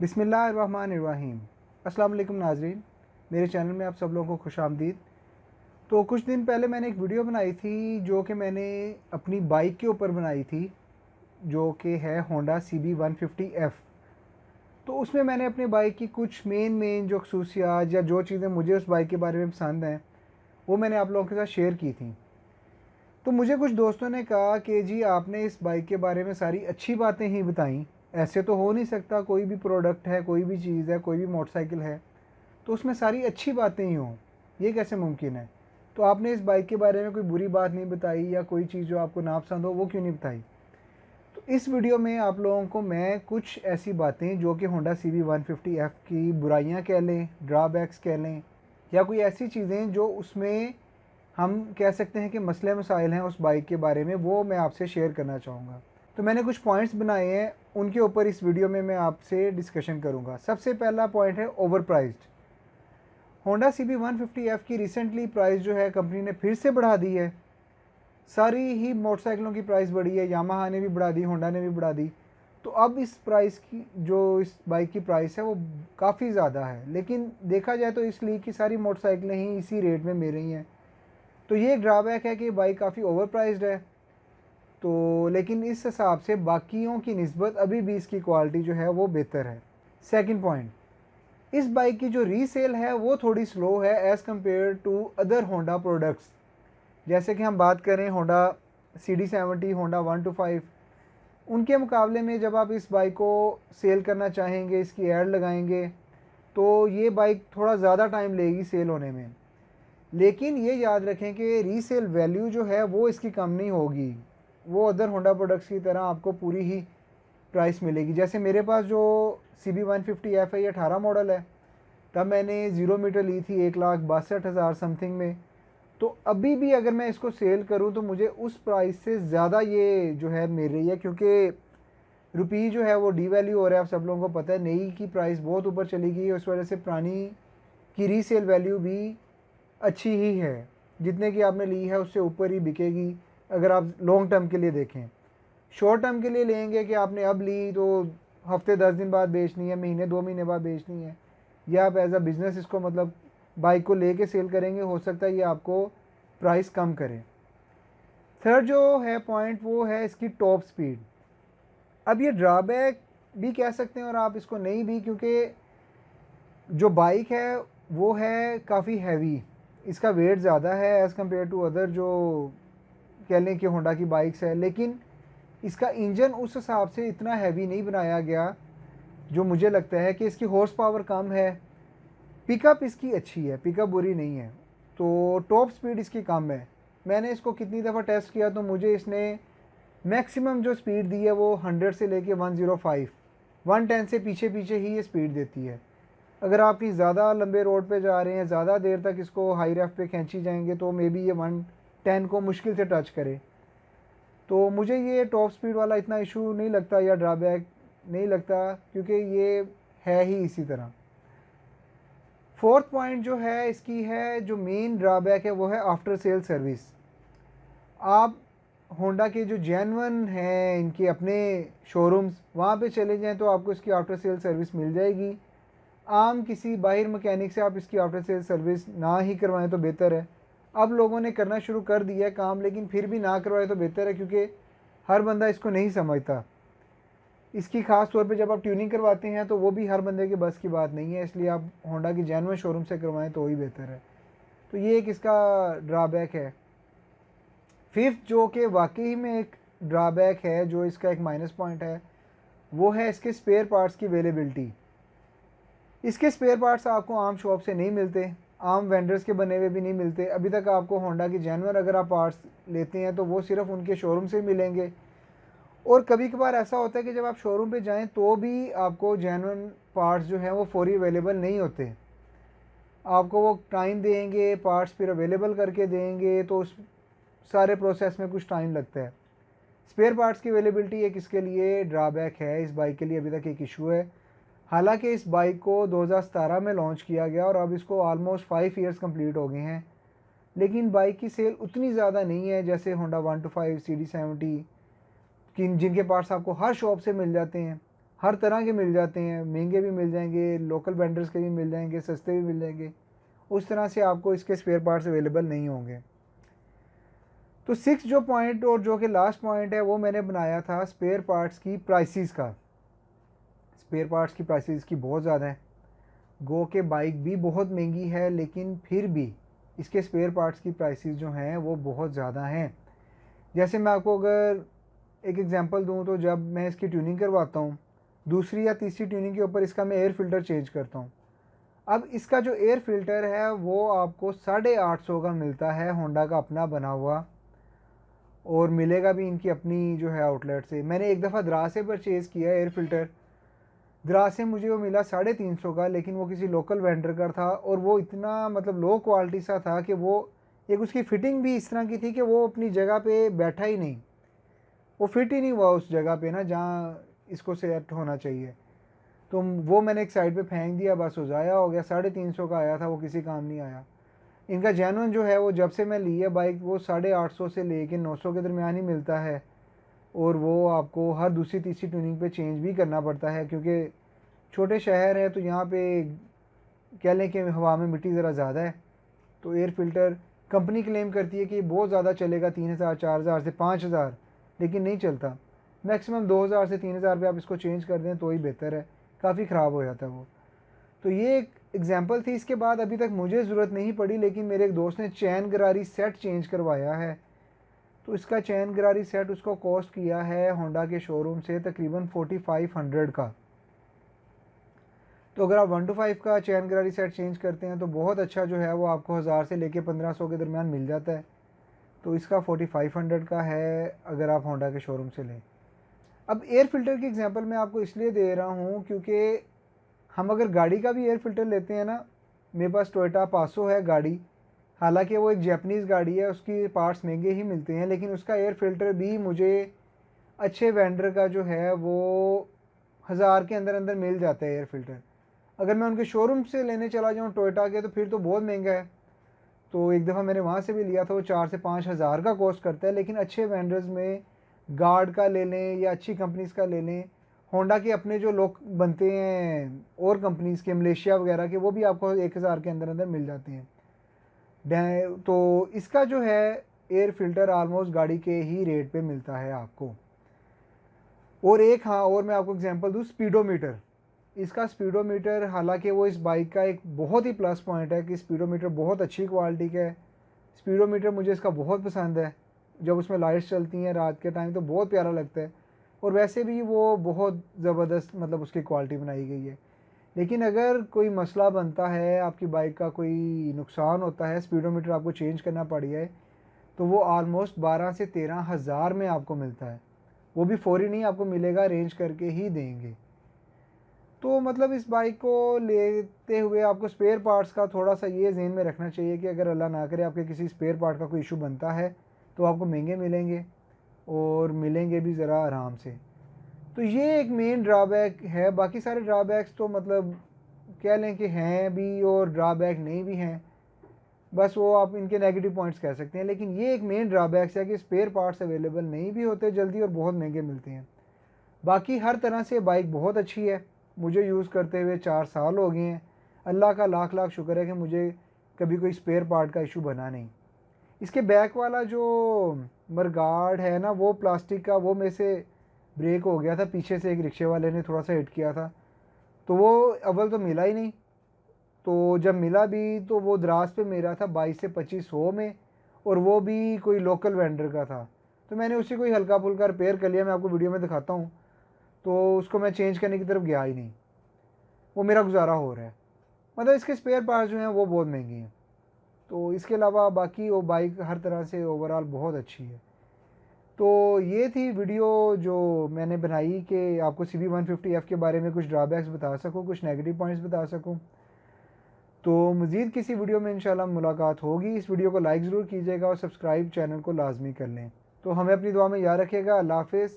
बिस्मिल्लाहिर्रहमानिर्रहीम। अस्सलाम वालेकुम नाज़रीन, मेरे चैनल में आप सब लोगों को खुशामदीद। तो कुछ दिन पहले मैंने एक वीडियो बनाई थी जो कि मैंने अपनी बाइक के ऊपर बनाई थी, जो कि है होंडा CB150F। तो उसमें मैंने अपने बाइक की कुछ मेन जो खसूसियात या जो चीज़ें मुझे उस बाइक के बारे में पसंद हैं वो मैंने आप लोगों के साथ शेयर की थी। तो मुझे कुछ दोस्तों ने कहा कि जी आपने इस बाइक के बारे में सारी अच्छी बातें ही बताई, ऐसे तो हो नहीं सकता, कोई भी प्रोडक्ट है, कोई भी चीज़ है, कोई भी मोटरसाइकिल है तो उसमें सारी अच्छी बातें ही हों, ये कैसे मुमकिन है? तो आपने इस बाइक के बारे में कोई बुरी बात नहीं बताई या कोई चीज़ जो आपको नापसंद हो वो क्यों नहीं बताई? तो इस वीडियो में आप लोगों को मैं कुछ ऐसी बातें जो कि होंडा CB150F की बुराइयां कह लें, ड्रॉबैक्स कह लें, या कोई ऐसी चीज़ें जो उसमें हम कह सकते हैं कि मसले मसाइल हैं उस बाइक के बारे में, वो मैं आपसे शेयर करना चाहूँगा। तो मैंने कुछ पॉइंट्स बनाए हैं, उनके ऊपर इस वीडियो में मैं आपसे डिस्कशन करूँगा। सबसे पहला पॉइंट है ओवर प्राइस्ड। होंडा CB150F की रिसेंटली प्राइस जो है कंपनी ने फिर से बढ़ा दी है। सारी ही मोटरसाइकिलों की प्राइस बढ़ी है, यामाहा ने भी बढ़ा दी, होंडा ने भी बढ़ा दी। तो अब इस प्राइस की जो इस बाइक की प्राइस है वो काफ़ी ज़्यादा है, लेकिन देखा जाए तो इसलिए कि सारी मोटरसाइकिलें ही इसी रेट में मिल रही हैं। तो ये एक ड्रॉबैक है कि बाइक काफ़ी ओवर प्राइस्ड है। तो लेकिन इस हिसाब से बाकियों की निस्बत अभी भी इसकी क्वालिटी जो है वो बेहतर है। सेकंड पॉइंट, इस बाइक की जो रीसेल है वो थोड़ी स्लो है as compare to other Honda products. जैसे कि हम बात करें होंडा CD70, होंडा 125, उनके मुकाबले में जब आप इस बाइक को सेल करना चाहेंगे, इसकी ऐड लगाएंगे, तो ये बाइक थोड़ा ज़्यादा टाइम लेगी सेल होने में। लेकिन ये याद रखें कि रीसेल वैल्यू जो है वो इसकी कम नहीं होगी, वो अदर होंडा प्रोडक्ट्स की तरह आपको पूरी ही प्राइस मिलेगी। जैसे मेरे पास जो CB150F है ये 18 मॉडल है, तब मैंने 0 मीटर ली थी 1,62,000 समथिंग में। तो अभी भी अगर मैं इसको सेल करूं तो मुझे उस प्राइस से ज़्यादा ये जो है मिल रही है, क्योंकि रुपी जो है वो डीवैल्यू हो रहा है। आप सब लोगों को पता है, नई की प्राइस बहुत ऊपर चली गई है, उस वजह से पुरानी की रीसेल वैल्यू भी अच्छी ही है, जितने की आपने ली है उससे ऊपर ही बिकेगी अगर आप लॉन्ग टर्म के लिए देखें। शॉर्ट टर्म के लिए लेंगे कि आपने अब ली तो हफ्ते 10 दिन बाद बेचनी है, महीने 2 महीने बाद बेचनी है, या आप एज अ बिज़नेस इसको मतलब बाइक को लेके सेल करेंगे, हो सकता है ये आपको प्राइस कम करे। थर्ड जो है पॉइंट वो है इसकी टॉप स्पीड। अब ये ड्रॉबैक भी कह सकते हैं और आप इसको नहीं भी, क्योंकि जो बाइक है वो है काफ़ी हैवी, इसका वेट ज़्यादा है एज़ कम्पेयर टू अदर जो कह लें कि होंडा की बाइक्स है। लेकिन इसका इंजन उस हिसाब से इतना हैवी नहीं बनाया गया जो मुझे लगता है कि इसकी हॉर्स पावर कम है, पिकअप इसकी अच्छी है, पिकअप बुरी नहीं है, तो टॉप स्पीड इसकी कम है। मैंने इसको कितनी दफ़ा टेस्ट किया तो मुझे इसने मैक्सिमम जो स्पीड दी है वो 100 से लेके 105, 110 से पीछे पीछे ही ये स्पीड देती है। अगर आप कहीं ज़्यादा लंबे रोड पे जा रहे हैं, ज़्यादा देर तक इसको हाई रेफ पे खींची जाएंगे तो मे बी ये 110 को मुश्किल से टच करे। तो मुझे ये टॉप स्पीड वाला इतना इशू नहीं लगता या ड्रॉबैक नहीं लगता, क्योंकि ये है ही इसी तरह। फोर्थ पॉइंट जो है इसकी है, जो मेन ड्रॉबैक है वो है आफ्टर सेल सर्विस। आप होंडा के जो जेन्युइन हैं इनके अपने शोरूम्स, वहाँ पे चले जाएं तो आपको इसकी आफ्टर सेल सर्विस मिल जाएगी। आम किसी बाहर मैकेनिक से आप इसकी आफ्टर सेल सर्विस ना ही करवाएं तो बेहतर है। अब लोगों ने करना शुरू कर दिया है काम, लेकिन फिर भी ना करवाए तो बेहतर है, क्योंकि हर बंदा इसको नहीं समझता। इसकी ख़ास तौर पे जब आप ट्यूनिंग करवाते हैं तो वो भी हर बंदे के बस की बात नहीं है, इसलिए आप होंडा की जेन्युइन शोरूम से करवाएं तो ही बेहतर है। तो ये एक इसका ड्रॉबैक है। फिफ्थ जो कि वाकई में एक ड्रॉबैक है, जो इसका एक माइनस पॉइंट है, वो है इसके स्पेयर पार्ट्स की अवेलेबिलिटी। इसके स्पेयर पार्ट्स आपको आम शॉप से नहीं मिलते, आम वेंडर्स के बने हुए भी नहीं मिलते। अभी तक आपको होंडा की जेन्युइन अगर आप पार्ट्स लेते हैं तो वो सिर्फ उनके शोरूम से मिलेंगे, और कभी कभार ऐसा होता है कि जब आप शोरूम पे जाएं तो भी आपको जेन्युइन पार्ट्स जो हैं वो फौरी अवेलेबल नहीं होते। आपको वो टाइम देंगे, पार्ट्स फिर अवेलेबल करके देंगे, तो उस सारे प्रोसेस में कुछ टाइम लगता है। स्पेयर पार्ट्स की अवेलेबिलिटी एक इसके लिए ड्रॉबैक है, इस बाइक के लिए अभी तक एक इशू है। हालांकि इस बाइक को 2017 में लॉन्च किया गया और अब इसको ऑलमोस्ट 5 ईयर्स कंप्लीट हो गए हैं, लेकिन बाइक की सेल उतनी ज़्यादा नहीं है जैसे होंडा 125, CD70 जिनके पार्ट्स आपको हर शॉप से मिल जाते हैं। हर तरह के मिल जाते हैं, महंगे भी मिल जाएंगे, लोकल वेंडर्स के भी मिल जाएंगे, सस्ते भी मिल जाएंगे। उस तरह से आपको इसके स्पेयर पार्ट्स अवेलेबल नहीं होंगे। तो 6 जो पॉइंट और जो कि लास्ट पॉइंट है वो मैंने बनाया था स्पेयर पार्ट्स की प्राइसेस का। स्पेयर पार्ट्स की प्राइसेस की बहुत ज़्यादा है। गो के बाइक भी बहुत महंगी है, लेकिन फिर भी इसके स्पेयर पार्ट्स की प्राइसेस जो हैं वो बहुत ज़्यादा हैं। जैसे मैं आपको अगर एक एग्जांपल दूं तो जब मैं इसकी ट्यूनिंग करवाता हूं, दूसरी या तीसरी ट्यूनिंग के ऊपर इसका मैं एयर फ़िल्टर चेंज करता हूं। अब इसका जो एयर फ़िल्टर है वो आपको 850 का मिलता है, होंडा का अपना बना हुआ, और मिलेगा भी इनकी अपनी जो है आउटलेट से। मैंने एक दफ़ा द्रास से परचेज़ किया एयर फ़िल्टर, द्रास से मुझे वो मिला 350 का, लेकिन वो किसी लोकल वेंडर का था, और वो इतना मतलब लो क्वालिटी सा था कि वो एक उसकी फ़िटिंग भी इस तरह की थी कि वो अपनी जगह पे बैठा ही नहीं, वो फिट ही नहीं हुआ उस जगह पे ना जहाँ इसको सेट होना चाहिए। तो वो मैंने एक साइड पे फेंक दिया, बस वो ज़ाया हो गया। 350 का आया था, वो किसी काम नहीं आया। इनका जेन्युइन जो है वो जब से मैं ली है बाइक वो 850 से लेके 900 के दरमियान ही मिलता है, और वो आपको हर दूसरी तीसरी ट्यूनिंग पे चेंज भी करना पड़ता है, क्योंकि छोटे शहर है तो यहाँ पे कह लें कि हवा में मिट्टी ज़रा ज़्यादा है। तो एयर फ़िल्टर कंपनी क्लेम करती है कि बहुत ज़्यादा चलेगा, 3000 4000 से 5000, लेकिन नहीं चलता। मैक्सिमम 2000 से 3000 पे आप इसको चेंज कर दें तो ही बेहतर है, काफ़ी ख़राब हो जाता है वो। तो ये एक एग्जांपल थी। इसके बाद अभी तक मुझे ज़रूरत नहीं पड़ी, लेकिन मेरे एक दोस्त ने चैन गरारी सेट चेंज करवाया है। तो इसका चैन गरारी सेट उसको कॉस्ट किया है होंडा के शोरूम से तकरीबन 4500 का। तो अगर आप 1 to 5 का चैन गरारी सेट चेंज करते हैं तो बहुत अच्छा जो है वो आपको 1000 से लेके 1500 के दरमियान मिल जाता है। तो इसका 4500 का है अगर आप होंडा के शोरूम से लें। अब एयर फ़िल्टर की एग्जांपल मैं आपको इसलिए दे रहा हूँ क्योंकि हम अगर गाड़ी का भी एयर फ़िल्टर लेते हैं ना, मेरे पास टोयोटा पासो है गाड़ी, हालांकि वो एक जैपनीज़ गाड़ी है, उसकी पार्ट्स महंगे ही मिलते हैं, लेकिन उसका एयर फ़िल्टर भी मुझे अच्छे वेंडर का जो है वो 1000 के अंदर अंदर मिल जाता है एयर फ़िल्टर। अगर मैं उनके शोरूम से लेने चला जाऊँ टोयोटा के तो फिर तो बहुत महंगा है। तो एक दफ़ा मैंने वहाँ से भी लिया था, वो 4 से 5000 का कॉस्ट करता है। लेकिन अच्छे वेंडर्स में गार्ड का ले लें या अच्छी कंपनीज़ का ले लें, होंडा के अपने जो लोग बनते हैं और कंपनीज़ के मलेशिया वगैरह के, वो भी आपको 1000 के अंदर अंदर मिल जाते हैं। तो इसका जो है एयर फ़िल्टर आलमोस्ट गाड़ी के ही रेट पे मिलता है आपको। और एक हाँ और मैं आपको एग्जांपल दूँ, स्पीडोमीटर। इसका स्पीडोमीटर, हालांकि वो इस बाइक का एक बहुत ही प्लस पॉइंट है कि स्पीडोमीटर बहुत अच्छी क्वालिटी का है। स्पीडोमीटर मुझे इसका बहुत पसंद है, जब उसमें लाइट्स चलती हैं रात के टाइम तो बहुत प्यारा लगता है। और वैसे भी वो बहुत ज़बरदस्त मतलब उसकी क्वालिटी बनाई गई है। लेकिन अगर कोई मसला बनता है, आपकी बाइक का कोई नुकसान होता है, स्पीडोमीटर आपको चेंज करना पड़ जाए, तो वो आलमोस्ट 12 से 13 हज़ार में आपको मिलता है। वो भी फौरी नहीं आपको मिलेगा, अरेंज करके ही देंगे। तो मतलब इस बाइक को लेते हुए आपको स्पेयर पार्ट्स का थोड़ा सा ये ज़हन में रखना चाहिए कि अगर अल्लाह ना करे आपके किसी स्पेयर पार्ट का कोई इशू बनता है तो आपको महंगे मिलेंगे, और मिलेंगे भी ज़रा आराम से। तो ये एक मेन ड्रॉबैक है। बाकी सारे ड्रॉबैक्स तो मतलब कह लें कि हैं भी और ड्रॉबैक नहीं भी हैं, बस वो आप इनके नेगेटिव पॉइंट्स कह सकते हैं। लेकिन ये एक मेन ड्रॉबैक्स है कि स्पेयर पार्ट्स अवेलेबल नहीं भी होते जल्दी और बहुत महंगे मिलते हैं। बाकी हर तरह से बाइक बहुत अच्छी है, मुझे यूज़ करते हुए 4 साल हो गए हैं। अल्लाह का लाख लाख शुक्र है कि मुझे कभी कोई स्पेयर पार्ट का इशू बना नहीं। इसके बैक वाला जो मरगार्ड है ना, वो प्लास्टिक का, वो मेरे से ब्रेक हो गया था, पीछे से एक रिक्शे वाले ने थोड़ा सा हिट किया था, तो वो अव्वल तो मिला ही नहीं। तो जब मिला भी तो वो द्रास पे मेरा था 22 से 2500 में, और वो भी कोई लोकल वेंडर का था। तो मैंने उसी को ही हल्का फुल्का रिपेयर कर लिया, मैं आपको वीडियो में दिखाता हूँ। तो उसको मैं चेंज करने की तरफ गया ही नहीं, वो मेरा गुजारा हो रहा है। मतलब इसके स्पेयर पार्ट्स जो हैं वो बहुत महंगे हैं। तो इसके अलावा बाकी वो बाइक हर तरह से ओवरऑल बहुत अच्छी है। तो ये थी वीडियो जो मैंने बनाई कि आपको CB150F के बारे में कुछ ड्रॉबैक्स बता सकूँ, कुछ नेगेटिव पॉइंट्स बता सकूँ। तो मज़ीद किसी वीडियो में इंशाल्लाह मुलाकात होगी। इस वीडियो को लाइक ज़रूर कीजिएगा और सब्सक्राइब चैनल को लाजमी कर लें। तो हमें अपनी दुआ में याद रखिएगा। अल्लाह हाफ़िज़।